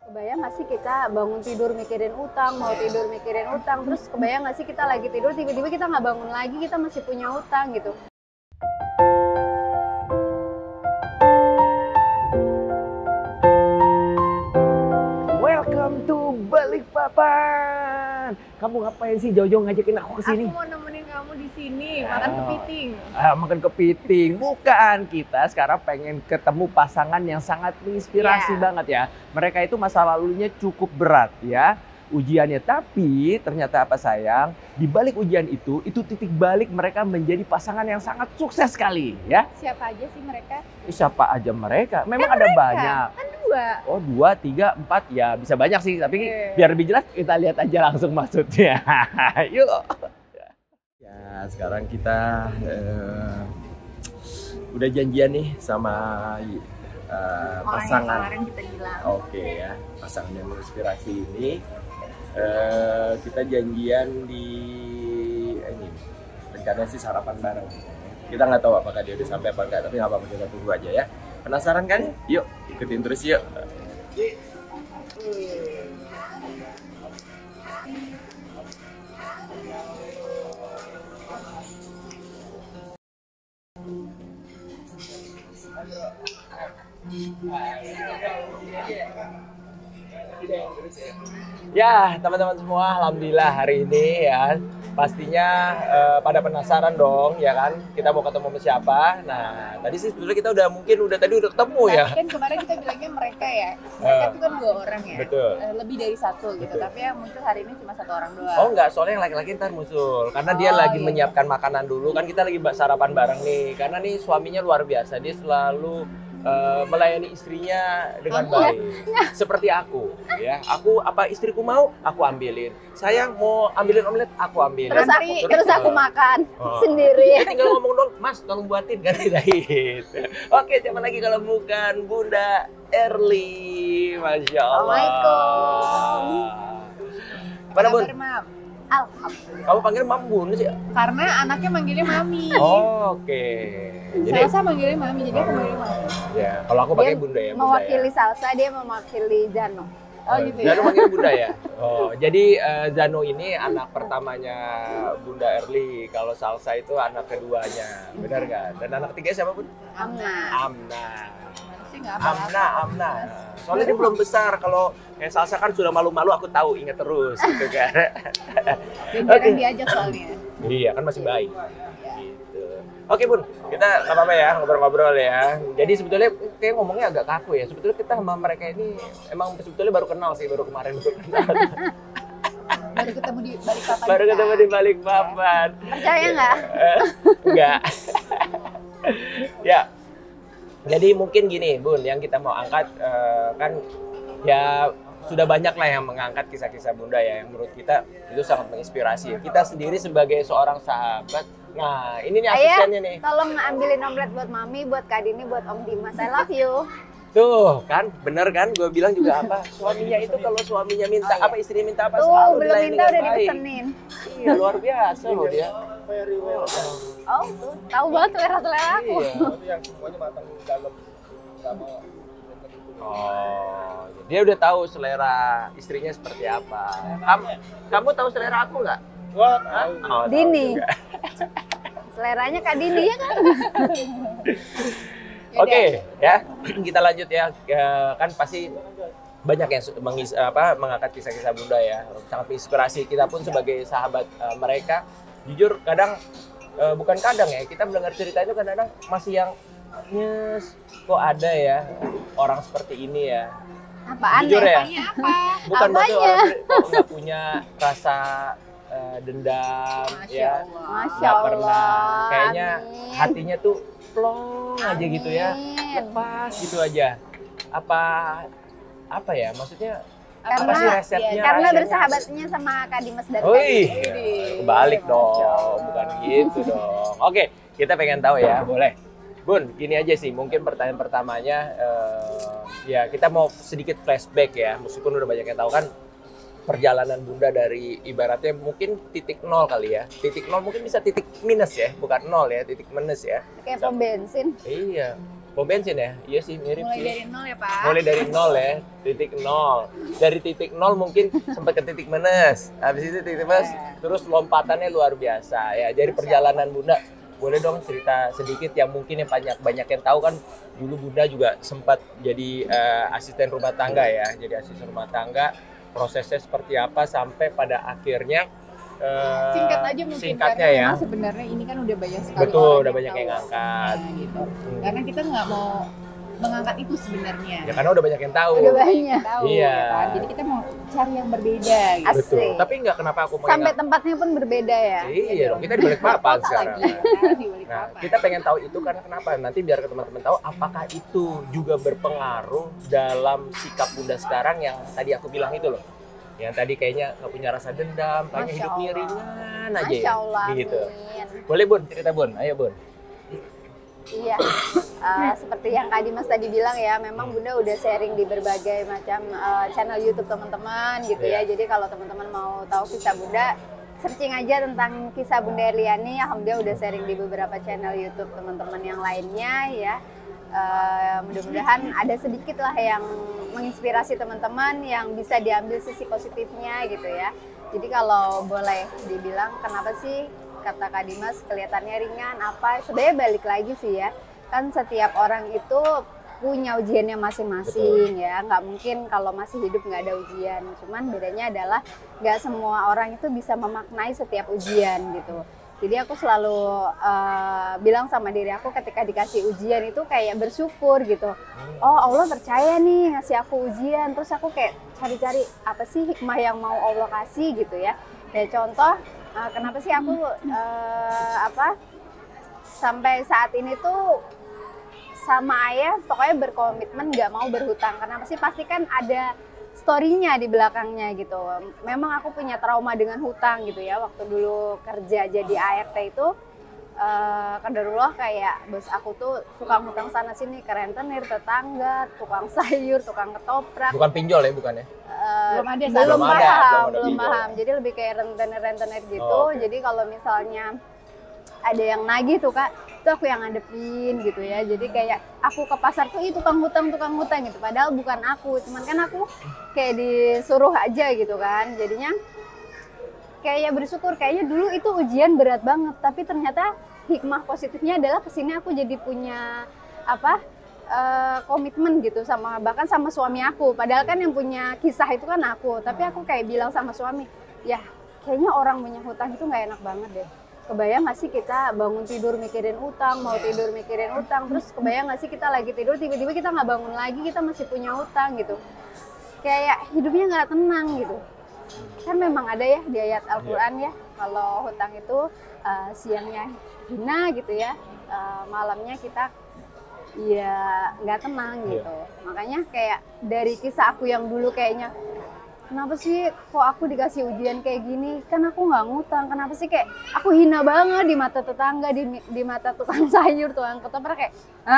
Kebayang nggak sih kita bangun tidur mikirin utang, mau tidur mikirin utang, terus kebayang nggak sih kita lagi tidur tiba-tiba kita nggak bangun lagi, kita masih punya utang gitu. Welcome to Balikpapan. Kamu ngapain sih jauh-jauh ngajakin aku ke sini? Aku mau nemenin kamu di sini, makan kepiting. Makan kepiting. Bukan, kita sekarang pengen ketemu pasangan yang sangat menginspirasi banget ya. Mereka itu masa lalunya cukup berat ya ujiannya, tapi ternyata apa sayang, di balik ujian itu titik balik mereka menjadi pasangan yang sangat sukses sekali ya. Siapa aja sih mereka? Siapa aja mereka? Memang Kan ada mereka, banyak. Kan dua. Oh 2, 3, 4 ya bisa banyak sih, tapi biar lebih jelas kita lihat aja langsung maksudnya. Yuk. Ya sekarang kita udah janjian nih sama pasangan. Kemarin kita bilang. Oke ya, pasangan yang menginspirasi ini kita janjian di ini. Rencananya sih sarapan bareng. Kita nggak tahu apakah dia udah sampai apa enggak, tapi nggak apa-apa, kita tunggu aja ya. Penasaran kan? Yuk, ikutin terus yuk. Ya, teman-teman semua, alhamdulillah hari ini ya pastinya pada penasaran dong ya kan, kita mau ketemu sama siapa. Nah tadi sih sebetulnya kita udah ketemu ya. Kan kemarin kita bilangnya mereka ya, mereka itu kan 2 orang ya. Betul. Lebih dari 1 gitu, tapi yang muncul hari ini cuma 1 orang doang. Oh enggak, soalnya yang laki-laki ntar muncul karena dia lagi menyiapkan makanan dulu, kan kita lagi sarapan bareng nih, karena nih suaminya luar biasa, dia selalu melayani istrinya dengan baik. Seperti aku ya, aku apa istriku mau aku ambilin, sayang mau ambilin omelet aku ambilin, terus aku makan sendiri. Dia tinggal ngomong dong, Mas tolong buatin kan, gitu. Oke, siapa lagi kalau bukan Bunda Erly. Masya Allah. Assalamualaikum. Mana Bun? Alhamdulillah. Kamu panggil Mam Bun sih? Karena anaknya manggilnya Mami. Oke. Jadi Salsa manggilnya Mami, jadi aku manggilnya Mami. ya, kalau aku pakai Dia Bunda ya. mewakili Salsa, dia mewakili Zano. Oh gitu ya. Zano manggil Bunda ya? Oh, jadi Zano ini anak pertamanya Bunda Erly. Kalau Salsa itu anak keduanya. Benar nggak? Dan anak ketiga siapa Bun? Amna. Amna. Soalnya dia belum besar. Kalau kayak Salsa kan sudah malu-malu, aku tahu, ingat terus gitu kan. Dan jarang diajak soalnya. Iya, kan masih bayi. Gitu. Oke Bun, kita nggak apa-apa ya ngobrol-ngobrol ya. Jadi sebetulnya kayak ngomongnya agak kaku ya. Sebetulnya kita sama mereka ini emang sebetulnya baru kenal sih, baru kemarin kenal. Baru ketemu di Balikpapan. Baru ketemu di Balikpapan. Percaya nggak? Enggak. Ya. Jadi mungkin gini Bun, yang kita mau angkat kan ya sudah banyak lah yang mengangkat kisah-kisah Bunda ya, yang menurut kita itu sangat menginspirasi. Kita sendiri sebagai seorang sahabat, nah ini nih asistennya nih. Tolong ambilin omelet buat Mami, buat Kak Dini, buat Om Dimas. I love you. Tuh kan, bener kan? Gue bilang juga apa? Suaminya itu kalau suaminya minta apa, istrinya minta apa, Tuh, selalu belum dilayani minta udah dengan baik. dipesenin. Iya, luar biasa loh dia. Oh, tuh, tahu banget selera aku. Iya. Itu yang semuanya matang di dalam, nggak mau. Oh, dia udah tahu selera istrinya seperti apa. Kamu tahu selera aku nggak? Wah, Oh, tahu Dini. juga. Seleranya Kak Dini ya kan? Oke, ya kita lanjut ya. Kan pasti banyak yang mengangkat kisah-kisah Bunda ya, sangat menginspirasi kita pun sebagai sahabat mereka. Jujur kadang bukan kadang ya, kita mendengar cerita itu kadang-kadang masih yang nyes, kok ada ya orang seperti ini ya. Apaan Jujur ya? Apa? Bukan berarti Apanya? orang kok nggak punya rasa dendam, ya, Masya nggak pernah. Allah. Kayaknya Amin. hatinya tuh plong aja gitu ya, lepas gitu aja. Apa ya? Maksudnya apa sih resepnya? Karena rahasianya? bersahabatnya sama Kak Dimas dan Kak Wih, Dini. kebalik dong, bukan gitu dong. Oke, kita pengen tahu ya, boleh. Bun, gini aja sih, mungkin pertanyaan pertamanya, ya kita mau sedikit flashback ya, meskipun udah banyak yang tahu kan, perjalanan Bunda dari ibaratnya mungkin titik nol kali ya. Titik nol mungkin bisa titik minus ya, bukan nol ya, titik minus ya. Kayak pom bensin. Iya. Pom bensin ya? Iya sih, mirip Mulai sih. dari nol ya Pak. Mulai dari nol ya, titik nol. Dari titik nol mungkin sempat ke titik minus. Habis itu titik minus, terus lompatannya luar biasa ya. Jadi perjalanan Bunda, boleh dong cerita sedikit yang mungkin yang banyak yang tahu kan dulu Bunda juga sempat jadi asisten rumah tangga ya. Jadi asisten rumah tangga, prosesnya seperti apa sampai pada akhirnya Singkat aja mungkin singkatnya karena ya. memang sebenarnya ini kan udah banyak sekali Betul, orang udah banyak tahu yang ngangkat. artinya gitu. Karena kita nggak mau mengangkat itu sebenarnya. Ya karena udah banyak yang tahu. Udah banyak. Tahu, Iya. ya kan? Jadi kita mau cari yang berbeda gitu. Asik. Betul. Tapi nggak kenapa aku mau Sampai tempatnya pun berbeda ya. Iya dong, kita di Balikpapan Kota sekarang. lagi, kan? Di Nah, Balikpapan. kita pengen tahu itu karena kenapa? Nanti biar ke teman-teman tahu apakah itu juga berpengaruh dalam sikap Bunda sekarang yang tadi aku bilang itu loh. Yang tadi kayaknya nggak punya rasa dendam, kayaknya Masya hidupnya Allah. ringan aja Masya ya. Allah. Gitu. Amin. Boleh Bun, cerita Bun. Ayo Bun. Iya, seperti yang Kak Dimas tadi bilang ya, memang Bunda udah sharing di berbagai macam channel YouTube teman-teman gitu ya. Iya. Jadi kalau teman-teman mau tahu kisah Bunda, searching aja tentang kisah Bunda Erliani. Alhamdulillah udah sharing di beberapa channel YouTube teman-teman yang lainnya ya. Mudah-mudahan ada sedikit lah yang menginspirasi teman-teman yang bisa diambil sisi positifnya gitu ya. Jadi kalau boleh dibilang kenapa sih kata Kak Dimas kelihatannya ringan apa, sebenarnya balik lagi sih ya, kan setiap orang itu punya ujiannya masing-masing ya, nggak mungkin kalau masih hidup nggak ada ujian, cuman bedanya adalah nggak semua orang itu bisa memaknai setiap ujian gitu. Jadi aku selalu bilang sama diri aku ketika dikasih ujian itu kayak bersyukur gitu. Oh Allah percaya nih ngasih aku ujian, terus aku kayak cari-cari apa sih hikmah yang mau Allah kasih gitu ya. Kayak contoh, kenapa sih aku sampai saat ini tuh sama ayah pokoknya berkomitmen nggak mau berhutang. Kenapa sih? Pasti kan ada story-nya di belakangnya gitu. Memang aku punya trauma dengan hutang gitu ya. Waktu dulu kerja jadi ART itu, kaderullah kayak bos aku tuh suka ngutang sana sini ke rentenir, tetangga, tukang sayur, tukang ketoprak. Bukan pinjol ya, bukan ya? Belum ada, belum belum ada, paham, belum ada belum pinjol. paham. Jadi lebih kayak rentenir gitu. Oh, oke. Jadi kalau misalnya ada yang nagih tuh Kak, itu aku yang ngadepin gitu ya. Jadi kayak aku ke pasar tuh tukang hutang gitu. Padahal bukan aku, cuman kan aku kayak disuruh aja gitu kan. Jadinya kayak bersyukur, kayaknya dulu itu ujian berat banget, tapi ternyata hikmah positifnya adalah kesini aku jadi punya komitmen gitu sama bahkan sama suami aku. Padahal kan yang punya kisah itu kan aku, tapi aku kayak bilang sama suami, ya kayaknya orang punya hutang itu nggak enak banget deh. Kebayang nggak sih kita bangun tidur mikirin utang, mau tidur mikirin utang, terus kebayang nggak sih kita lagi tidur tiba-tiba kita nggak bangun lagi, kita masih punya utang gitu. Kayak hidupnya nggak tenang gitu. Kan memang ada ya di ayat Al-Quran ya, kalau hutang itu siangnya hina gitu ya, malamnya kita ya nggak tenang gitu. Makanya kayak dari kisah aku yang dulu kayaknya, kenapa sih kok aku dikasih ujian kayak gini, kan aku nggak ngutang, kenapa sih kayak aku hina banget di mata tetangga, di mata tukang sayur, tukang ketoprak kayak,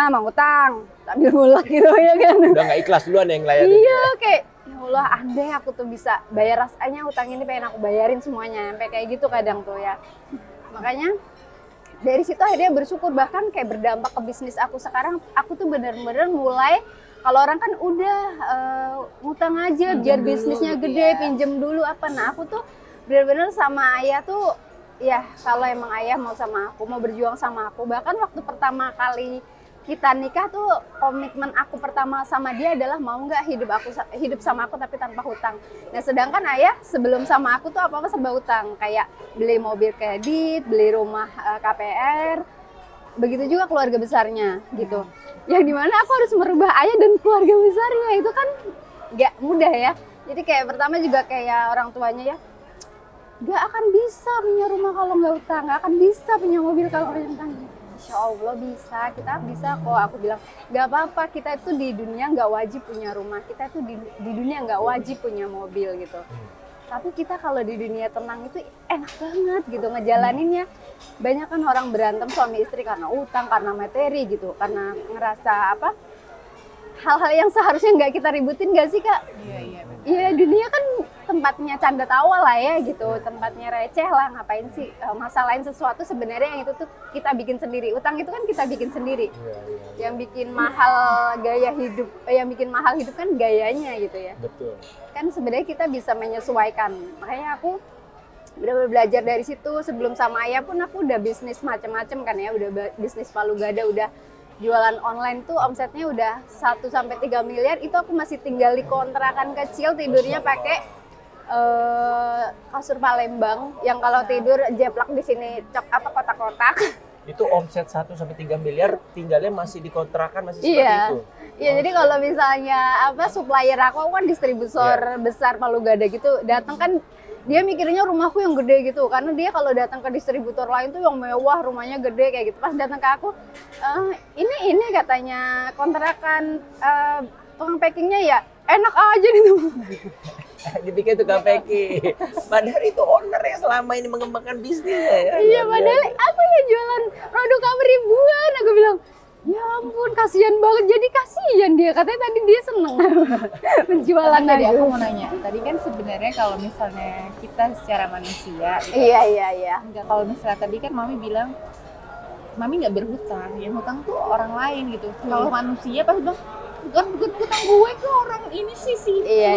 mau ngutang, sambil ngulek gitu ya kan. Udah nggak ikhlas duluan yang ngelayanin. Iya kayak, ya Allah andai aku tuh bisa bayar rasanya hutang ini pengen aku bayarin semuanya, sampai kayak gitu kadang tuh ya. Makanya dari situ akhirnya bersyukur, bahkan kayak berdampak ke bisnis aku sekarang. Aku tuh bener-bener mulai, kalau orang kan udah ngutang aja biar bisnisnya gede, pinjem dulu apa. Nah aku tuh bener-bener sama ayah tuh, ya kalau emang ayah mau sama aku, mau berjuang sama aku. Bahkan waktu pertama kali kita nikah tuh komitmen aku pertama sama dia adalah mau nggak hidup sama aku tapi tanpa hutang. Nah sedangkan ayah sebelum sama aku tuh apa-apa serba hutang, kayak beli mobil kredit, beli rumah KPR, begitu juga keluarga besarnya gitu. Yang dimana aku harus merubah ayah dan keluarga besarnya, itu kan nggak mudah ya. Jadi kayak pertama juga kayak orang tuanya ya, nggak akan bisa punya rumah kalau nggak hutang, nggak akan bisa punya mobil kalau nggak hutang. Insya Allah bisa, kita bisa kok. Aku bilang nggak apa-apa, kita itu di dunia nggak wajib punya rumah, kita itu di dunia nggak wajib punya mobil gitu. Tapi kita kalau di dunia tenang itu enak banget gitu ngejalaninnya. Banyak kan orang berantem suami istri karena utang, karena materi gitu, karena ngerasa hal-hal yang seharusnya nggak kita ributin, nggak sih Kak? Iya, benar. Iya, dunia kan tempat tempatnya canda tawa lah ya gitu, tempatnya receh lah, ngapain sih masalahin sesuatu sebenarnya yang itu tuh kita bikin sendiri. Utang itu kan kita bikin sendiri. Yang bikin mahal gaya hidup, yang bikin mahal hidup kan gayanya gitu ya. Betul. Kan sebenarnya kita bisa menyesuaikan. Makanya aku benar-benar belajar dari situ. Sebelum sama ayah pun aku udah bisnis macam-macam kan ya, udah bisnis palu gada, udah jualan online tuh omsetnya udah 1-3 miliar. Itu aku masih tinggal di kontrakan kecil, tidurnya pakai kasur Palembang yang kalau tidur jeplak di sini kotak-kotak. Itu omset 1-3 miliar, tinggalnya masih dikontrakan, masih seperti Iya. itu. Iya, jadi kalau misalnya supplier aku kan distributor besar palu gada gitu, datang kan dia mikirnya rumahku yang gede gitu, karena dia kalau datang ke distributor lain tuh yang mewah, rumahnya gede kayak gitu. Pas datang ke aku, ini katanya kontrakan tukang packingnya ya enak aja nih tuh. Dipikir tukang packing. Padahal itu owner yang selama ini mengembangkan bisnisnya ya. Iya, padahal aku ya jualan produk cover ribuan. Aku bilang, ya ampun kasihan banget. Jadi kasihan dia, katanya tadi dia seneng penjualan Tadi aku. aku mau nanya, tadi kan sebenarnya kalau misalnya kita secara manusia, gitu, Iya. enggak, kalau misalnya tadi kan Mami bilang, Mami nggak berhutang, yang hutang tuh orang lain gitu. Kalau manusia pasti bilang, bukan hutang gue ke orang ini sih Iya.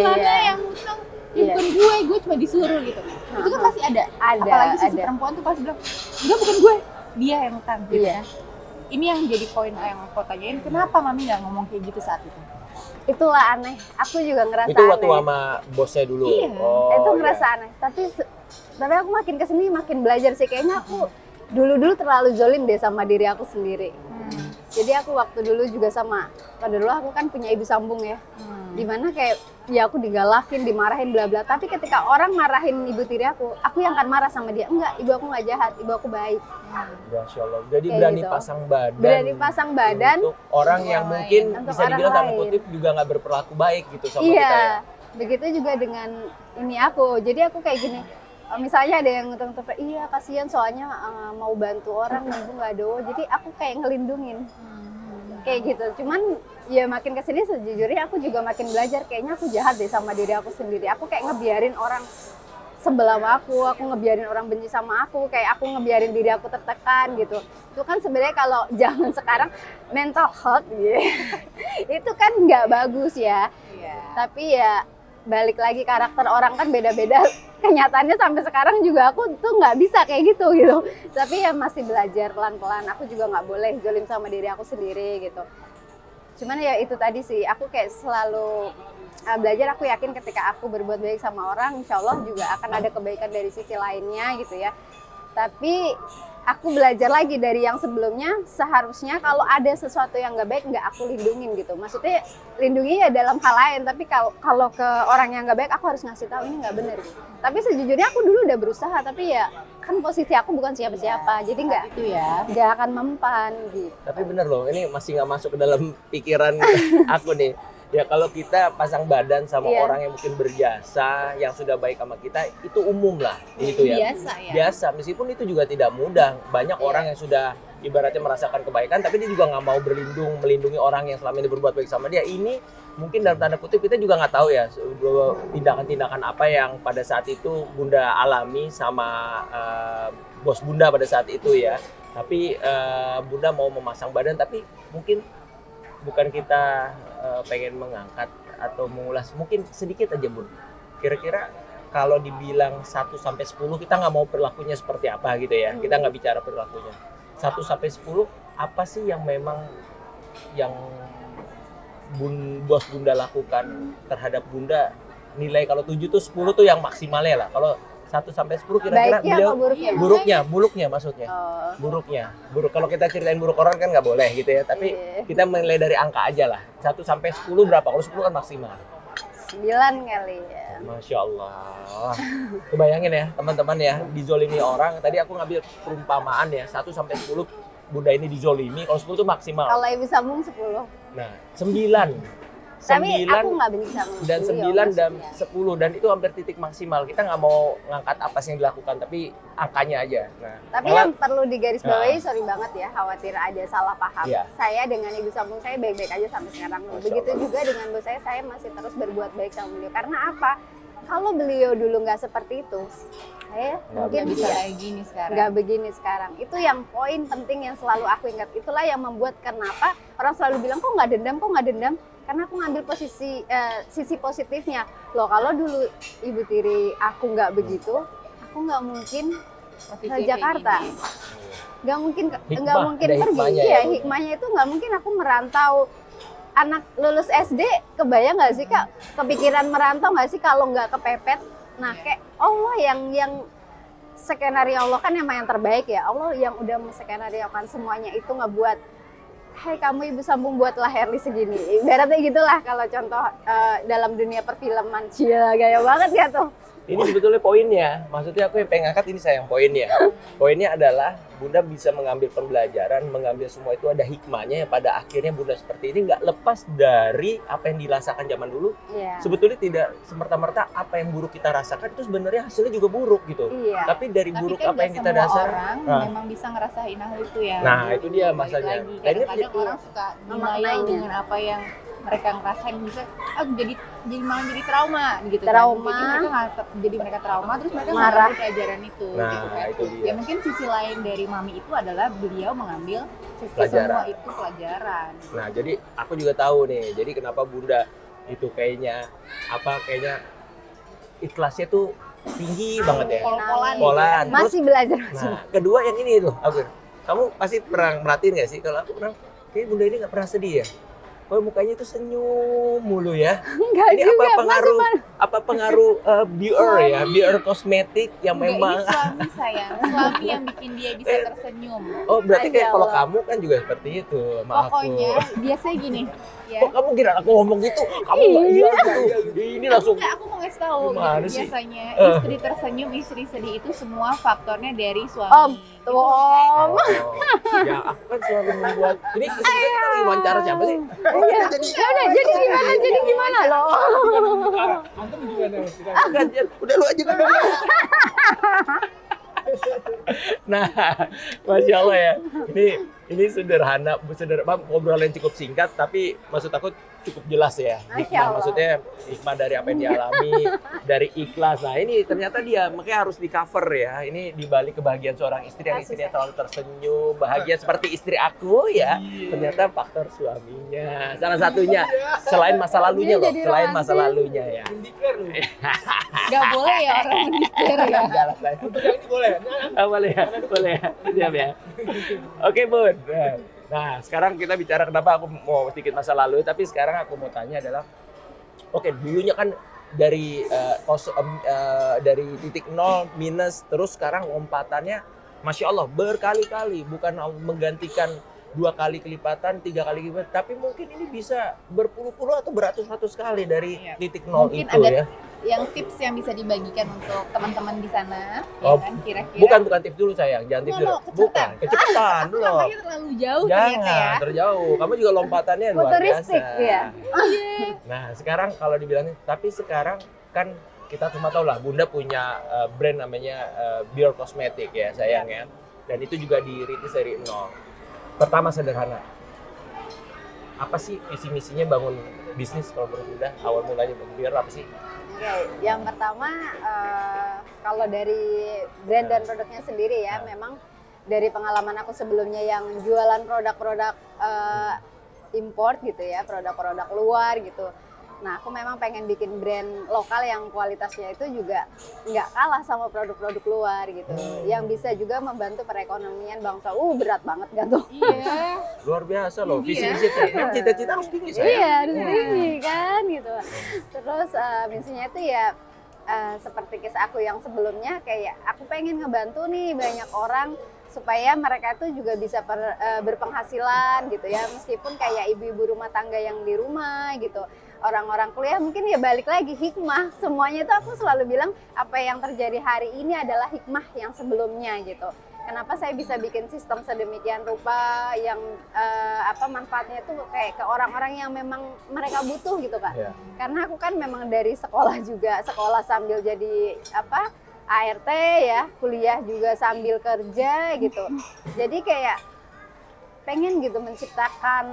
yang hutang. Ya, bukan gue cuma disuruh gitu. Itu kan pasti ada. Apalagi sisi perempuan tuh pasti bilang, enggak bukan gue, dia yang hutang gitu. Iya. Ini yang jadi poin yang aku tanyain, kenapa Mami nggak ngomong kayak gitu saat itu? Itulah aneh. Aku juga ngerasa Itu waktu aneh. sama bosnya dulu. Iya. Itu ngerasa aneh. Tapi aku makin kesini makin belajar sih. Kayaknya aku dulu terlalu zolim deh sama diri aku sendiri. Jadi aku waktu dulu juga sama, pada dulu aku kan punya ibu sambung ya. Dimana kayak ya aku digalakin, dimarahin bla bla. Tapi ketika orang marahin ibu tiri aku yang akan marah sama dia. Enggak, ibu aku nggak jahat, ibu aku baik. Masya Allah. Jadi Kayak berani gitu. pasang badan. Berani pasang badan. Untuk orang yang mungkin Untuk bisa orang dibilang tanda lain. kutip juga nggak berperilaku baik gitu sama Iya, kita ya. begitu juga dengan ini aku. Jadi aku kayak gini, misalnya ada yang ngutang iya kasihan soalnya mau bantu orang, ibu nggak ada uang. Jadi aku kayak ngelindungin. Kayak gitu. Cuman ya makin kesini sejujurnya aku juga makin belajar. Kayaknya aku jahat deh sama diri aku sendiri. Aku kayak ngebiarin orang sebelah sama aku ngebiarin orang benci sama aku, kayak aku ngebiarin diri aku tertekan gitu. Itu kan sebenarnya kalau zaman sekarang mental health gitu, itu kan nggak bagus ya. Tapi ya balik lagi karakter orang kan beda-beda. Kenyataannya sampai sekarang juga aku tuh nggak bisa kayak gitu. Tapi ya masih belajar pelan-pelan. Aku juga nggak boleh zolim sama diri aku sendiri gitu. Cuman ya itu tadi sih, aku kayak selalu belajar. Aku yakin ketika aku berbuat baik sama orang, insya Allah juga akan ada kebaikan dari sisi lainnya gitu ya. Tapi aku belajar lagi dari yang sebelumnya, seharusnya kalau ada sesuatu yang nggak baik, nggak aku lindungin gitu. Maksudnya lindungi ya dalam hal lain, tapi kalau ke orang yang nggak baik, aku harus ngasih tahu ini nggak benar. Tapi sejujurnya aku dulu udah berusaha, tapi ya kan posisi aku bukan siapa-siapa, jadi nggak akan mempan gitu. Tapi bener loh, ini masih nggak masuk ke dalam pikiran aku nih. Ya kalau kita pasang badan sama orang yang mungkin berjasa, yang sudah baik sama kita, itu umum lah. Itu ya. Biasa ya. Biasa, meskipun itu juga tidak mudah. Banyak orang yang sudah ibaratnya merasakan kebaikan, tapi dia juga nggak mau melindungi orang yang selama ini berbuat baik sama dia. Ini mungkin dalam tanda kutip kita juga nggak tahu ya tindakan-tindakan apa yang pada saat itu Bunda alami sama bos Bunda pada saat itu ya. Tapi Bunda mau memasang badan, tapi mungkin bukan kita pengen mengangkat atau mengulas, mungkin sedikit aja Bun. Kira-kira kalau dibilang 1-10 kita nggak mau perilakunya seperti apa gitu ya. Kita nggak bicara perilakunya. 1-10 apa sih yang memang yang bos Bunda lakukan terhadap Bunda? Nilai kalau 7 tuh 10 tuh yang maksimalnya lah. Kalau 1-10 kira-kira baiknya beliau apa buruknya maksudnya. Buruk. Kalau kita ceritain buruk orang kan nggak boleh gitu ya. Tapi kita menilai dari angka aja lah. 1-10 berapa? Kalau 10 kan maksimal. 9 kali ya. Masya Allah. Kebayangin ya teman-teman ya, dizolimi orang. Tadi aku ngambil perumpamaan ya, 1-10 Bunda ini dizolimi. Kalau 10 itu maksimal. Kalau ibu sambung 10. Nah, 9. Tapi aku nggak benci sama dan 9 dan 10 dan itu hampir titik maksimal. Kita nggak mau ngangkat apa sih yang dilakukan, tapi angkanya aja. Nah, tapi yang perlu digarisbawahi, sorry banget ya, khawatir ada salah paham. Iya. Saya dengan ibu sambung saya baik-baik aja sampai sekarang. Masya Begitu Allah. juga dengan bos saya masih terus berbuat baik sama beliau. Karena apa? kalau beliau dulu nggak seperti itu, saya mungkin bisa iya, kayak gini sekarang. nggak begini sekarang. Itu yang poin penting yang selalu aku ingat. Itulah yang membuat kenapa orang selalu bilang kok nggak dendam, kok nggak dendam. Karena aku ngambil sisi positifnya. Loh kalau dulu ibu tiri aku nggak begitu, aku nggak mungkin ke Posisinya kayak Jakarta. gini. Nggak mungkin Hikmah, nggak mungkin ada pergi. hikmahnya Iya, ya, Bu? hikmahnya itu nggak mungkin aku merantau. Anak lulus SD kebayang nggak sih Kak kepikiran merantau nggak sih kalau nggak kepepet? Nah kayak Allah yang skenario Allah kan emang yang terbaik ya. Allah yang udah menskenariokan semuanya itu ngebuat, hai kamu ibu sambung buatlah Herli segini. Ibaratnya gitulah kalau contoh dalam dunia perfilman. Cia gaya banget ya tuh. Ini sebetulnya poinnya, maksudnya aku yang pengen angkat ini sayang poinnya. Poinnya adalah Bunda bisa mengambil pembelajaran, mengambil semua itu ada hikmahnya yang pada akhirnya Bunda seperti ini nggak lepas dari apa yang dirasakan zaman dulu. Iya. Sebetulnya tidak semerta-merta apa yang buruk kita rasakan itu sebenarnya hasilnya juga buruk gitu. Iya. Tapi dari Tapi buruk kan apa nggak yang kita semua dasar, orang Nah. memang bisa ngerasain hal itu ya. Nah, itu dia Balik masanya. lagi. Nah, ini- Kadang-kadang orang suka denial Maknanya. dengan apa yang mereka ngerasain, bisa jadi malah jadi trauma gitu Trauma. kan. Jadi mereka trauma terus mereka Marah. mengambil pelajaran itu Nah, gitu kan. itu dia. Ya mungkin sisi lain dari mami itu adalah beliau mengambil sisi Pelajaran. semua itu pelajaran. Nah, jadi aku juga tahu nih. Jadi kenapa Bunda itu kayaknya ikhlasnya tuh tinggi banget ya. Pol-polan gitu. Polan. Terus, Masih belajar masih. nah, kedua yang ini tuh, aku. Kamu pasti pernah merhatiin nggak sih kalau aku pernah kayak Bunda ini nggak pernah sedih ya? Oh mukanya itu senyum mulu ya. Enggak Ini juga. apa pengaruh Bior ya, Bior kosmetik yang Enggak, memang ini suami sayang, suami yang bikin dia bisa tersenyum. oh berarti kayak Ya kalau Allah. kamu kan juga seperti itu sama Pokoknya aku. biasanya gini ya. Kok kamu kira aku ngomong gitu? Kamu nggak iya gitu. Ini langsung Aku mau ngasih tahu Gimana gitu. sih? Biasanya istri tersenyum, istri sedih itu semua faktornya dari suami. Om, Itu tuh kayak- Om. ya aku kan selalu membuat ini sebenarnya kita lagi wawancara siapa sih? Iya. Jadi gimana loh? Antum gimana? Gantian, udah lu aja kan. Nah, masya Allah ya. Ini sederhana, obrolan cukup singkat, tapi maksud aku cukup jelas ya. Masya Hikmah, Allah. maksudnya hikmah dari apa yang dialami, dari ikhlas. Nah ini ternyata dia, makanya harus di cover ya. Ini dibalik kebahagiaan seorang istri yang Asik, istrinya selalu tersenyum, bahagia seperti istri aku ya. Ternyata faktor suaminya, salah satunya. Selain masa lalunya loh, Jadi selain masa romantis. lalunya ya. Indicare lu. Nggak boleh ya orang mendikir ya. Jalan lain. Untuk yang ini boleh. Nah, Boleh ya, boleh ya, siap ya. Oke Bun. Nah sekarang kita bicara kenapa aku mau sedikit masa lalu, tapi sekarang aku mau tanya adalah, oke dulunya kan dari dari titik nol minus, terus sekarang lompatannya, masya Allah berkali-kali, bukan menggantikan 2 kali kelipatan, 3 kali kelipatan, tapi mungkin ini bisa berpuluh-puluh atau beratus-ratus kali dari Iya. titik nol Mungkin itu ada ya. yang tips yang bisa dibagikan untuk teman-teman di sana, Oh, ya kan kira-kira. Bukan tips dulu sayang, jangan tips dulu. Kecepatan. Bukan, kecepatan belum. Namanya terlalu jauh ternyata ya. Jangan terjauh, kamu juga lompatannya luar biasa. Futuristik, ya. Nah sekarang kalau dibilangin, tapi sekarang kan kita cuma tahu lah, Bunda punya brand namanya Bior Cosmetic ya sayang ya. Dan itu juga dirintis dari nol. Pertama sederhana, apa sih visi misinya bangun bisnis kalau menurut Bunda? Awal mulanya Bior apa sih? Oke, yang pertama kalau dari brand dan produknya sendiri ya, memang dari pengalaman aku sebelumnya yang jualan produk-produk import gitu ya, produk-produk luar gitu. Nah, aku memang pengen bikin brand lokal yang kualitasnya itu juga nggak kalah sama produk-produk luar gitu, yang bisa juga membantu perekonomian bangsa. Berat banget gak tuh? Iya. Luar biasa loh, visi Iya. misi memang cita-cita harus tinggi sayang. Iya, harus tinggi kan gitu. Terus misinya itu ya seperti kisah aku yang sebelumnya, kayak aku pengen ngebantu nih banyak orang supaya mereka tuh juga bisa berpenghasilan gitu ya, meskipun kayak ibu-ibu rumah tangga yang di rumah gitu, orang-orang kuliah mungkin ya balik lagi hikmah, semuanya itu aku selalu bilang apa yang terjadi hari ini adalah hikmah yang sebelumnya gitu. Kenapa saya bisa bikin sistem sedemikian rupa yang manfaatnya tuh kayak ke orang-orang yang memang mereka butuh gitu Kak. Iya. Karena aku kan memang dari sekolah juga, sekolah sambil jadi ART ya, kuliah juga sambil kerja gitu. Jadi kayak pengen gitu menciptakan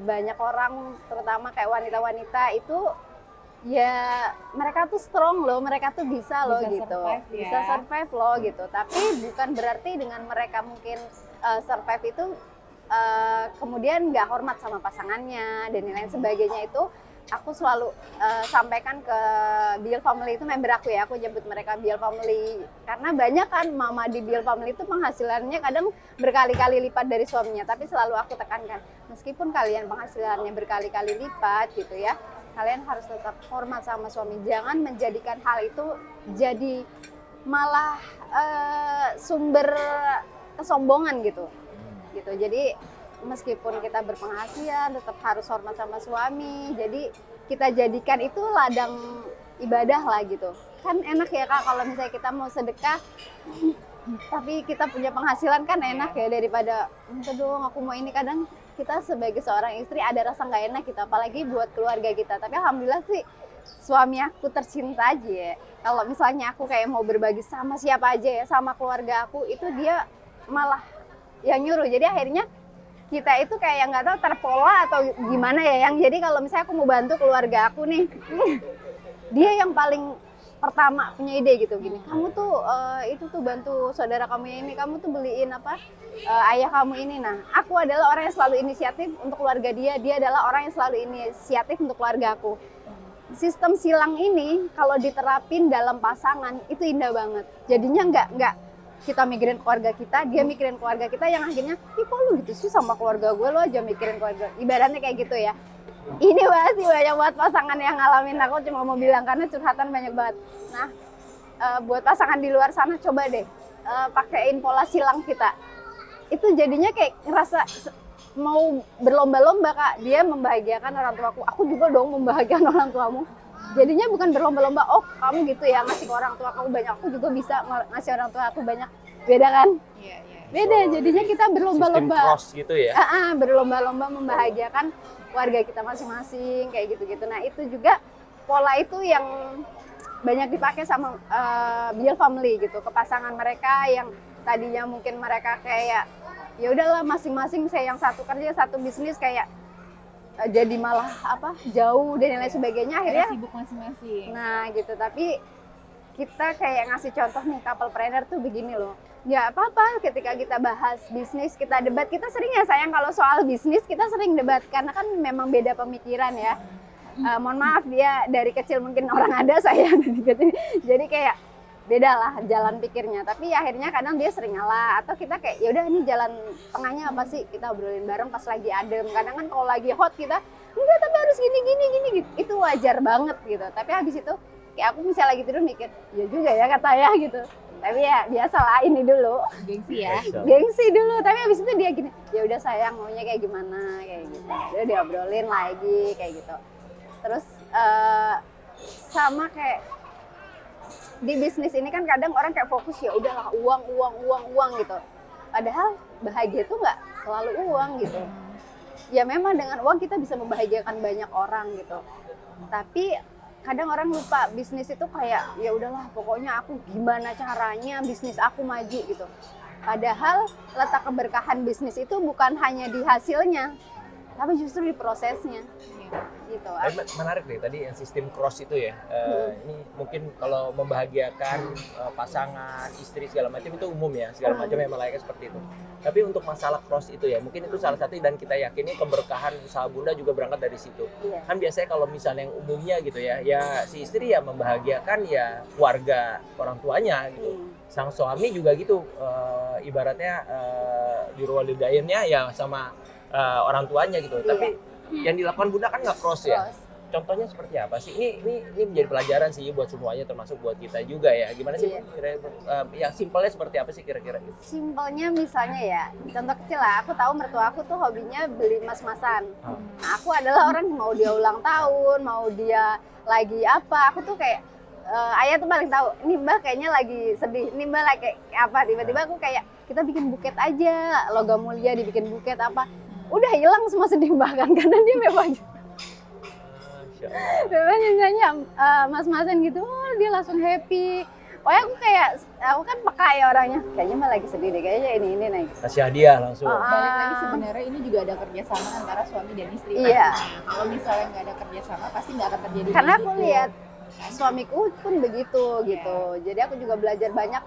banyak orang, terutama kayak wanita-wanita itu ya mereka tuh strong loh, mereka tuh bisa loh Bisa gitu, survive ya. bisa survive loh gitu. Tapi bukan berarti dengan mereka mungkin survive itu kemudian nggak hormat sama pasangannya dan lain sebagainya. Itu aku selalu sampaikan ke Biel Family, itu member aku ya, aku nyebut mereka Biel Family karena banyak kan mama di Biel Family itu penghasilannya kadang berkali-kali lipat dari suaminya. Tapi selalu aku tekankan, meskipun kalian penghasilannya berkali-kali lipat gitu ya, kalian harus tetap hormat sama suami. Jangan menjadikan hal itu jadi malah sumber kesombongan gitu. Jadi meskipun kita berpenghasilan tetap harus hormat sama suami. Jadi kita jadikan itu ladang ibadah lah gitu. Kan enak ya Kak kalau misalnya kita mau sedekah tapi kita punya penghasilan, kan enak ya, daripada minta dong aku mau ini. Kadang kita sebagai seorang istri ada rasa nggak enak gitu, apalagi buat keluarga kita. Tapi alhamdulillah sih suami aku tercinta aja ya. Kalau misalnya aku kayak mau berbagi sama siapa aja ya, sama keluarga aku, itu dia malah yang nyuruh. Jadi akhirnya kita itu kayak nggak tahu terpola atau gimana ya, yang jadi kalau misalnya aku mau bantu keluarga aku nih, dia yang paling pertama punya ide gitu, gini, kamu tuh itu tuh bantu saudara kamu ini, kamu tuh beliin apa ayah kamu ini. Nah, aku adalah orang yang selalu inisiatif untuk keluarga dia adalah orang yang selalu inisiatif untuk keluarga aku. Sistem silang ini kalau diterapin dalam pasangan itu indah banget. Jadinya nggak kita mikirin keluarga kita, dia mikirin keluarga kita, yang akhirnya, ih kok lu gitu sih sama keluarga gue, lo aja mikirin keluarga. Ibaratnya kayak gitu ya. Ini pasti banyak banget pasangan yang ngalamin, aku cuma mau bilang karena curhatan banyak banget. Nah, buat pasangan di luar sana coba deh pakein pola silang kita. Itu jadinya kayak ngerasa mau berlomba-lomba Kak, dia membahagiakan orang tuaku, aku juga dong membahagiakan orang tuamu. Jadinya bukan berlomba-lomba, oh kamu gitu ya ngasih ke orang tua kamu banyak, aku juga bisa ngasih orang tua aku banyak. Beda kan? Iya, iya. Beda, jadinya kita berlomba-lomba. Sistem cross gitu ya. Berlomba-lomba membahagiakan keluarga kita masing-masing kayak gitu-gitu. Nah, itu juga pola itu yang banyak dipakai sama Biel Family gitu, ke pasangan mereka yang tadinya mungkin mereka kayak ya udahlah masing-masing, saya yang satu kerja, satu bisnis, kayak jadi malah jauh dan lain sebagainya, akhirnya sibuk masing-masing. Nah gitu. Tapi kita kayak ngasih contoh nih, couplepreneur tuh begini loh, nggak apa-apa ketika kita bahas bisnis, kita debat. Kita sering ya sayang kalau soal bisnis kita sering debat karena kan memang beda pemikiran ya. Mohon maaf, dia dari kecil mungkin orang ada, saya dari kecil, jadi kayak beda lah jalan pikirnya. Tapi akhirnya kadang dia sering ngalah, atau kita kayak ya udah ini jalan tengahnya apa sih, kita obrolin bareng pas lagi adem. Kadang kan kalau lagi hot kita enggak, tapi harus gini gitu. Itu wajar banget gitu. Tapi habis itu kayak aku misalnya lagi tidur mikir, ya juga ya kata ya gitu. Tapi ya biasalah, ini dulu Gengsi ya. gengsi dulu. Tapi habis itu dia gini, ya udah sayang maunya kayak gimana kayak gitu. Udah diobrolin lagi kayak gitu. Terus sama kayak di bisnis ini kan kadang orang kayak fokus ya udahlah uang gitu. Padahal bahagia itu nggak selalu uang gitu. Ya memang dengan uang kita bisa membahagiakan banyak orang gitu. Tapi kadang orang lupa bisnis itu kayak ya udahlah pokoknya aku gimana caranya bisnis aku maju gitu. Padahal letak keberkahan bisnis itu bukan hanya di hasilnya, tapi justru di prosesnya. Gitu. Menarik deh tadi yang sistem cross itu ya. Ini mungkin kalau membahagiakan pasangan, istri segala macam itu umum ya, segala macam memang layaknya seperti itu. Tapi untuk masalah cross itu ya, mungkin itu salah satu, dan kita yakini keberkahan usaha Bunda juga berangkat dari situ. Iya. Kan biasanya kalau misalnya yang umumnya gitu ya si istri ya membahagiakan ya keluarga orang tuanya gitu. Sang suami juga gitu, ibaratnya birwalidainnya ya sama orang tuanya gitu. Iya. Tapi yang dilakukan Bunda kan nggak cross ya. Contohnya seperti apa sih? Ini menjadi pelajaran sih buat semuanya, termasuk buat kita juga ya. Gimana sih? Iya. Yang simpelnya seperti apa sih kira-kira? Simpelnya misalnya ya, contoh kecil lah, aku tahu mertua aku tuh hobinya beli emas-emasan. Nah, aku adalah orang mau dia ulang tahun, mau dia lagi apa, aku tuh kayak ayah tuh paling tahu. Ini Mbak kayaknya lagi sedih, ini Mbak lagi kayak apa, tiba-tiba aku kayak kita bikin buket aja, logam mulia dibikin buket apa. Udah hilang semua sedih bahkan karena dia memang misalnya mas-masan gitu, dia langsung happy. Pokoknya aku kan peka ya orangnya. Kayaknya mah lagi sedih deh, kayaknya ini nih. Kasih hadiah langsung. Balik lagi sebenarnya ini juga ada kerjasama antara suami dan istri. Iya. pastinya. Kalau misalnya nggak ada kerjasama pasti nggak akan terjadi. Karena kayak aku gitu. lihat suamiku pun begitu gitu. Jadi aku juga belajar banyak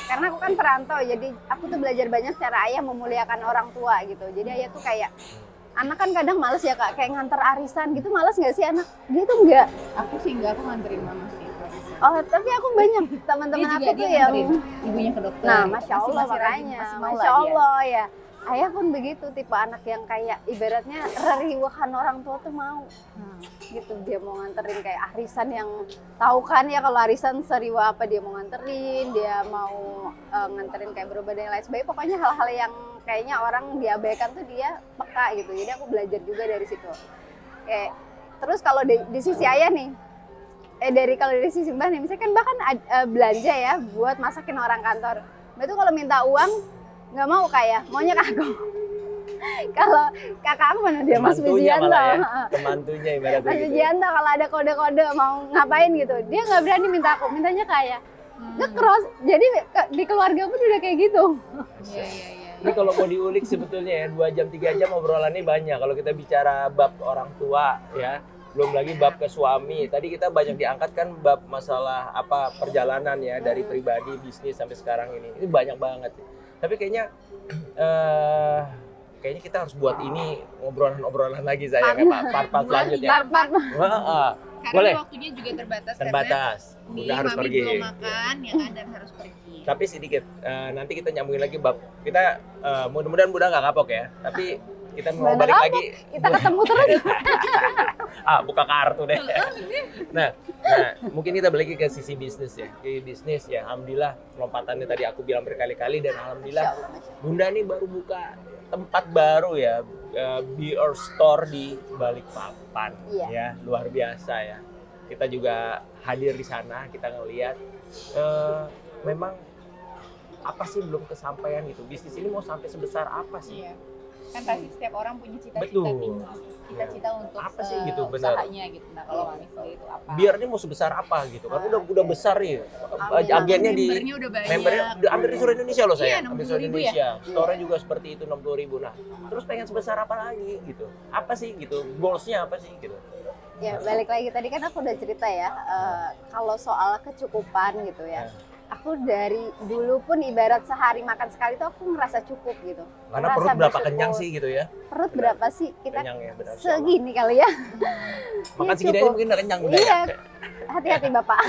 karena aku kan perantau. Jadi aku tuh belajar banyak cara ayah memuliakan orang tua gitu. Jadi ayah tuh kayak anak kan kadang males ya Kak, kayak nganter arisan gitu, males nggak sih anak? Dia tuh enggak. Aku sih nggak, aku nganterin mama sih. Oh, tapi aku banyak teman-teman aku tuh yang ibunya ke dokter. nah, masya Allah Masih rajin, makanya, masih mau masya lah dia. Allah ya. Ayah pun begitu, tipe anak yang kayak ibaratnya reriwahan orang tua tuh mau. Gitu, dia mau nganterin kayak arisan yang tahu kan ya kalau arisan seriwa apa dia mau nganterin, dia mau nganterin kayak berobat dan lain sebagainya. Pokoknya hal-hal yang kayaknya orang diabaikan tuh dia peka gitu. Jadi aku belajar juga dari situ. Terus kalau di sisi ayah nih, kalau dari sisi mbah nih, misalkan bahkan belanja ya buat masakin orang kantor. Mbak tuh kalau minta uang nggak mau kayak maunya ke aku. Kalau kakak aku mana dia Mas Wijianto, Temantunya ibaratnya Mas gitu. Wijianto kalau ada kode-kode mau ngapain gitu, dia nggak berani minta aku, mintanya kayak nge-cross. Jadi di keluarga pun udah kayak gitu. Iya. Ini kalau mau diulik sebetulnya ya 2 jam 3 jam obrolannya banyak. Kalau kita bicara bab orang tua ya, belum lagi bab ke suami. Tadi kita banyak diangkat kan bab masalah apa perjalanan ya dari pribadi bisnis sampai sekarang ini. Ini banyak banget sih. Tapi kayaknya kita harus buat ini obrolan lagi saya kayak part selanjutnya. Karena Boleh. waktunya juga terbatas. Terbatas. Karena Udah harus mami pergi. belum makan, ya kan, dan harus pergi. Tapi sedikit nanti kita nyambungin lagi bab kita mudah-mudahan Bunda nggak kapok ya. Tapi kita mau Mana balik kapok? lagi. Kita ketemu terus. Buka kartu deh. Nah, mungkin kita balik ke sisi bisnis ya. Di bisnis ya, alhamdulillah lompatannya tadi aku bilang berkali-kali dan alhamdulillah Masya Allah. Bunda nih baru buka tempat baru ya, Beer Store di Balikpapan. Iya. Ya, luar biasa ya. Kita juga hadir di sana, kita ngelihat memang apa sih belum kesampaian gitu. Bisnis ini mau sampai sebesar apa sih? Iya. Kan pasti setiap orang punya cita-cita Betul. tinggi, cita-cita untuk Apa sih gitu, benar. usahanya gitu. Nah, kalau mami sendiri itu apa? Biar ini mau sebesar apa gitu kan udah besar nih Amin. agennya di Membernya udah banyak. membernya udah hampir di seluruh Indonesia loh Iya, saya hampir seluruh 60.000 Indonesia store-nya juga seperti itu 60.000. Nah terus pengen sebesar apa lagi gitu, apa sih gitu goalsnya apa sih gitu. Ya balik lagi tadi kan aku udah cerita ya, kalau soal kecukupan gitu ya. Aku dari dulu pun ibarat sehari makan sekali tuh aku ngerasa cukup gitu. Karena Ngerasa perut berapa bersyukur. kenyang sih gitu ya. Perut Benar. berapa sih? Kita Kenyang ya benar. segini kali ya. Makan Iya, segini aja cukup. mungkin udah kenyang udah Iya, ya. hati-hati Bapak.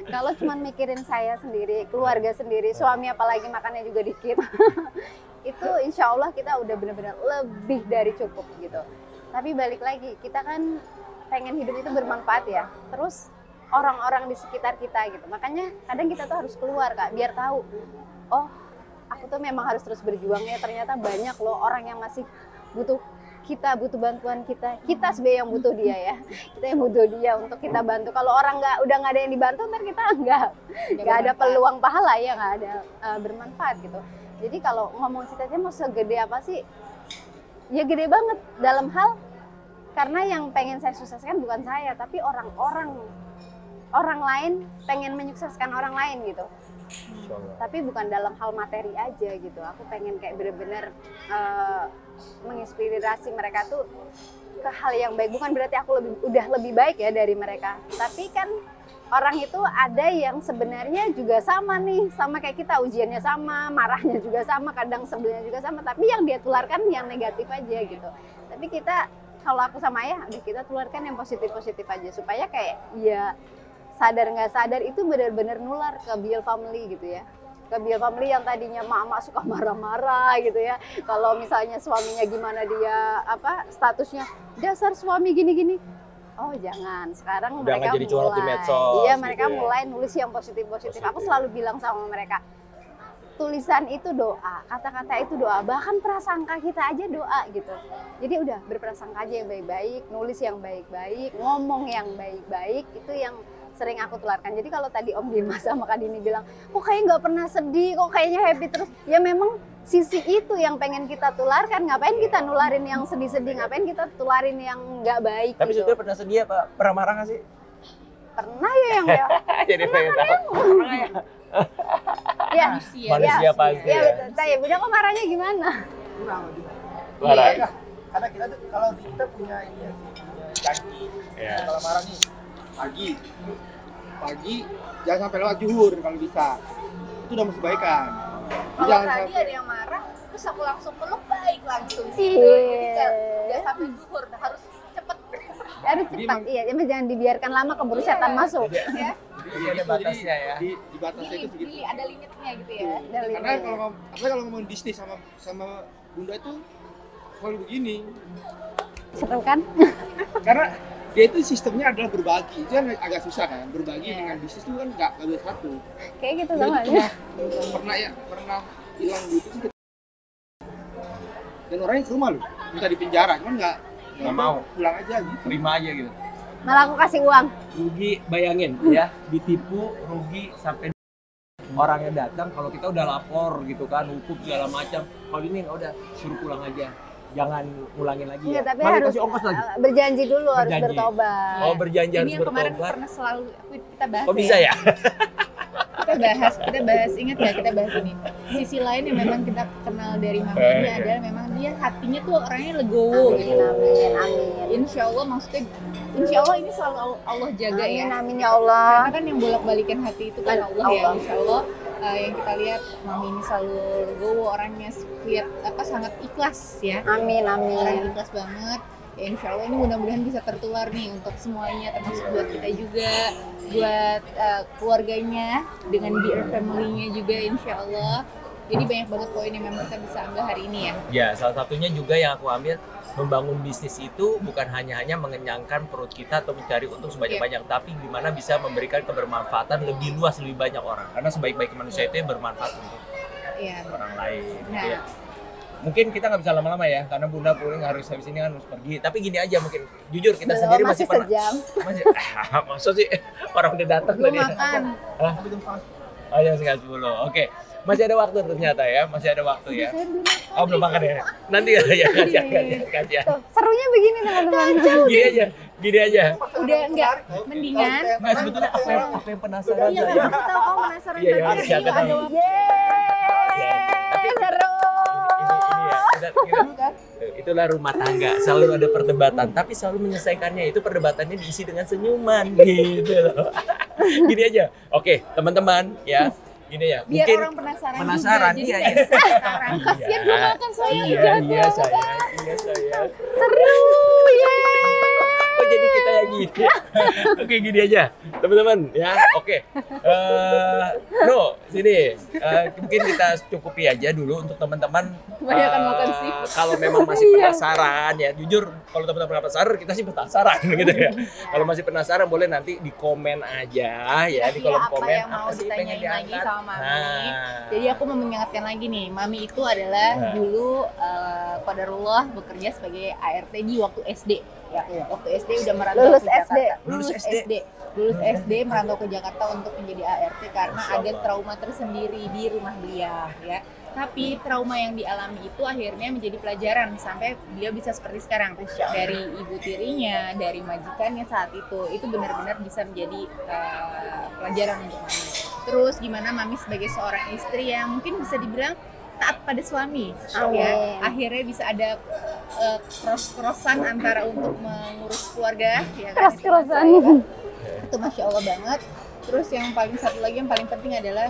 Kalau cuman mikirin saya sendiri, keluarga sendiri, suami apalagi makannya juga dikit. Itu insya Allah kita udah benar-benar lebih dari cukup gitu. Tapi balik lagi, kita kan pengen hidup itu bermanfaat ya. Terus orang-orang di sekitar kita gitu. Makanya kadang kita tuh harus keluar Kak, biar tahu. Oh, aku tuh memang harus terus berjuang ya. Ternyata banyak loh orang yang masih butuh kita, butuh bantuan kita. Kita sebagai yang butuh dia ya. Kita yang butuh dia untuk kita bantu. Kalau orang udah nggak ada yang dibantu, ntar kita nggak ada peluang pahala ya, nggak ada bermanfaat gitu. Jadi kalau ngomong cita-cita mau segede apa sih? Ya gede banget dalam hal karena yang pengen saya sukseskan bukan saya, tapi orang lain pengen menyukseskan orang lain gitu. Insyaallah. Tapi bukan dalam hal materi aja gitu. Aku pengen kayak bener-bener menginspirasi mereka tuh ke hal yang baik. Bukan berarti aku udah lebih baik ya dari mereka. Tapi kan orang itu ada yang sebenarnya juga sama nih, sama kayak kita, ujiannya sama, marahnya juga sama, kadang sebelnya juga sama. Tapi yang dia tularkan yang negatif aja gitu. Tapi kita, kalau aku sama ayah, kita tularkan yang positif-positif aja supaya kayak ya sadar nggak sadar itu benar-benar nular ke Biel family gitu ya. Ke Biel family yang tadinya mak-mak suka marah-marah gitu ya. Kalau misalnya suaminya gimana dia statusnya dasar suami gini-gini. Oh jangan, sekarang Udah mereka nggak jadi curhat di medsos iya gitu mereka ya. mulai nulis yang positif-positif. Aku selalu bilang sama mereka, tulisan itu doa, kata-kata itu doa, bahkan prasangka kita aja doa gitu. Jadi udah berprasangka aja yang baik-baik, nulis yang baik-baik, ngomong yang baik-baik, itu yang sering aku tularkan. Jadi kalau tadi Om Dimas sama Kak Dini bilang, kok kayaknya nggak pernah sedih, kok kayaknya happy terus, ya memang sisi itu yang pengen kita tularkan. Ngapain kita nularin yang sedih-sedih, ngapain kita tularin yang nggak baik Tapi gitu. sebetulnya pernah sedih apa? Pernah marah nggak sih? Pernah ya. Jadi pengen tahu. Pernah ya? Ya, Manusia pasti ya ya. betul. Tanya Bunda kok marahnya gimana? Kurang lebih. Marah. Iya. Karena kita tuh kalau kita punya ini ya, punya janji. Iya. Kalau marah nih pagi jangan sampai lewat zuhur kalau bisa. Itu udah masuk baikan. Kalau Jangan tadi sampai ada yang marah, terus aku langsung peluk baik langsung. Iya. Jadi nggak sampai zuhur, harus cepet. Harus Jadi cepat, emang- iya. Jangan dibiarkan lama keburu setan masuk. Ya. Jadi ada batasnya ya. Di batasnya itu segitu. Ada limitnya gitu ya. Dari Karena kalau ngomong bisnis sama Bunda itu selalu begini. seru kan? Karena dia itu sistemnya adalah berbagi. Itu kan agak susah kan. Berbagi Iya. dengan bisnis itu kan nggak boleh satu. Kayak gitu Dia sama itu aja. pernah hilang duit itu dan orangnya ke rumah loh minta di penjara cuman nggak mau. pulang aja gitu. Terima aja gitu. Malah aku kasih uang. Rugi, bayangin ya, ditipu, rugi sampai orangnya datang. Kalau kita udah lapor gitu kan, hukum segala macam. Kalau ini nggak, udah suruh pulang aja, jangan ngulangin lagi ya. Enggak, tapi Malah harus kasih ongkos lagi. berjanji dulu, harus Berjanji. bertobat. Oh, berjanji Ini harus yang kemarin bertobat. pernah selalu kita bahas. Kok bisa ya? Kita bahas, ingat nggak kita bahas ini? Sisi lain yang memang kita kenal dari Mami ini Iya. adalah memang dia hatinya tuh orangnya legowo Amin, gitu. amin. Insya Allah maksudnya, Insya Allah ini selalu Allah jaga ya. Amin, amin ya Allah. Karena kan yang bolak-balikan hati itu kan Allah ya. Allah. Insya Allah yang kita lihat Mami ini selalu legowo, orangnya lihat sangat ikhlas ya. Amin, Orang amin. ikhlas banget. Ya insya Allah ini mudah-mudahan bisa tertular nih untuk semuanya, termasuk buat kita juga, buat keluarganya, dengan Dear Family-nya juga insya Allah. Jadi banyak banget poin yang memang kita bisa ambil hari ini ya. Ya, salah satunya juga yang aku ambil, membangun bisnis itu bukan hanya mengenyangkan perut kita atau mencari untung sebanyak-banyak, tapi gimana bisa memberikan kebermanfaatan lebih luas, lebih banyak orang. Karena sebaik-baik manusia itu yang bermanfaat untuk Iya. orang lain. Nah. Gitu ya. Mungkin kita nggak bisa lama-lama ya, karena Bunda pulang harus habis ini kan harus pergi. Tapi gini aja mungkin, jujur kita Belum, sendiri masih sejam. masa sih orang udah datang Belum tadi. makan. Hah? Oh ya, sekitar 10. Oke. Masih ada waktu ternyata ya, masih ada waktu ya. Oh, belum makan ya. Nanti ya, kasihan. Tuh, serunya begini teman-teman. Gini aja. Udah enggak, mendingan. Nah, sebetulnya apa yang penasaran Iya kan saya. aku tahu kamu penasaran Iya, tadi iya, ada tahu. waktu. Tapi Seru. ini ya, itulah rumah tangga, selalu ada perdebatan, tapi selalu menyelesaikannya itu perdebatannya diisi dengan senyuman gitu loh. Gini aja. Oke, teman-teman ya. Gini ya. Biar Mungkin orang penasaran, penasaran, juga. iya, Jadi iya. nggak bisa sekarang. Kasian gue makan sayang. Iya sayang. Seru. Kok jadi kita yang gini? Oke, gini aja, teman-teman ya. Oke, No, sini. Mungkin kita cukupi aja dulu untuk teman-teman. Kebanyakan makan seafood. Kalau memang masih penasaran ya, jujur kalau teman-teman penasaran, kita sih penasaran gitu ya. Kalau masih penasaran boleh nanti di komen aja ya, di kolom Iya, apa komen yang mau sih pengen ditanyain lagi diangkat. sama Mami. Nah. Jadi aku mau mengingatkan lagi nih, Mami itu adalah Nah. dulu qadarullah bekerja sebagai ART di waktu SD. Ya, waktu SD udah merantau Lulus ke Jakarta. SD. Lulus SD merantau ke Jakarta untuk menjadi ART karena Masya ada Allah. trauma tersendiri di rumah beliau ya. Tapi trauma yang dialami itu akhirnya menjadi pelajaran sampai beliau bisa seperti sekarang. Dari ibu tirinya, dari majikannya saat itu benar-benar bisa menjadi pelajaran untuk Mami. Terus gimana Mami sebagai seorang istri yang mungkin bisa dibilang taat pada suami, Amin. ya akhirnya bisa ada cross-crossan antara untuk mengurus keluarga, ya kan? Cross-crossan. Itu masya Allah banget. Terus yang paling satu lagi yang paling penting adalah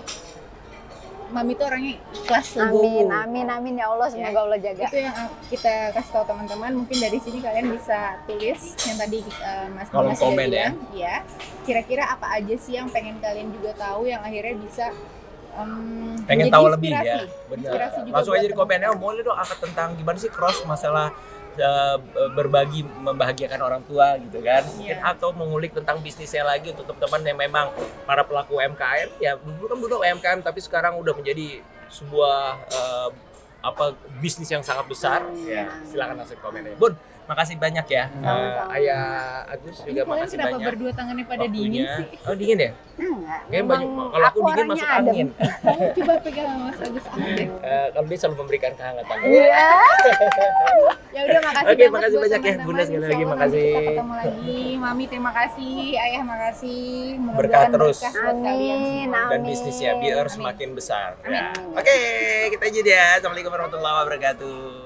Mami itu orangnya ikhlas legowo. Amin ya Allah, semoga Allah jaga. Itu yang kita kasih tahu teman-teman. Mungkin dari sini kalian bisa tulis yang tadi Mas Kolom Dimas sudah komen bilang, ya. Kira-kira apa aja sih yang pengen kalian juga tahu yang akhirnya bisa Pengen menjadi tahu lebih ya. inspirasi. Benar. Inspirasi juga Langsung buat aja di komennya, boleh dong angkat tentang gimana sih cross masalah berbagi membahagiakan orang tua gitu kan. Mungkin Iya. atau mengulik tentang bisnisnya lagi untuk teman-teman yang memang para pelaku UMKM ya, dulu kan udah UMKM tapi sekarang udah menjadi sebuah apa bisnis yang sangat besar, ya silakan langsung komen aja. Bun, makasih banyak ya. Sama-sama. Ayah Agus Ini juga kalian makasih kenapa banyak. berdua tangannya pada dingin Waktunya. sih? Oh dingin ya? Enggak. Kayaknya memang kalau aku dingin orangnya masuk adem. angin. Kamu coba pegang Mas Agus angin. Kalau dia selalu memberikan kehangatan. Iya. Ya udah makasih Oke, banget makasih buat banyak ya, teman-teman. Bunda, sekali lagi Insya Allah makasih. nanti kita ketemu lagi. Mami terima kasih, Ayah makasih. Berkah Mudah-mudahan terus. berkah buat kalian Amin, semua. Dan amin. bisnisnya biar Amin. semakin besar. Amin. Ya. Oke, kita aja ya. Assalamualaikum warahmatullahi wabarakatuh.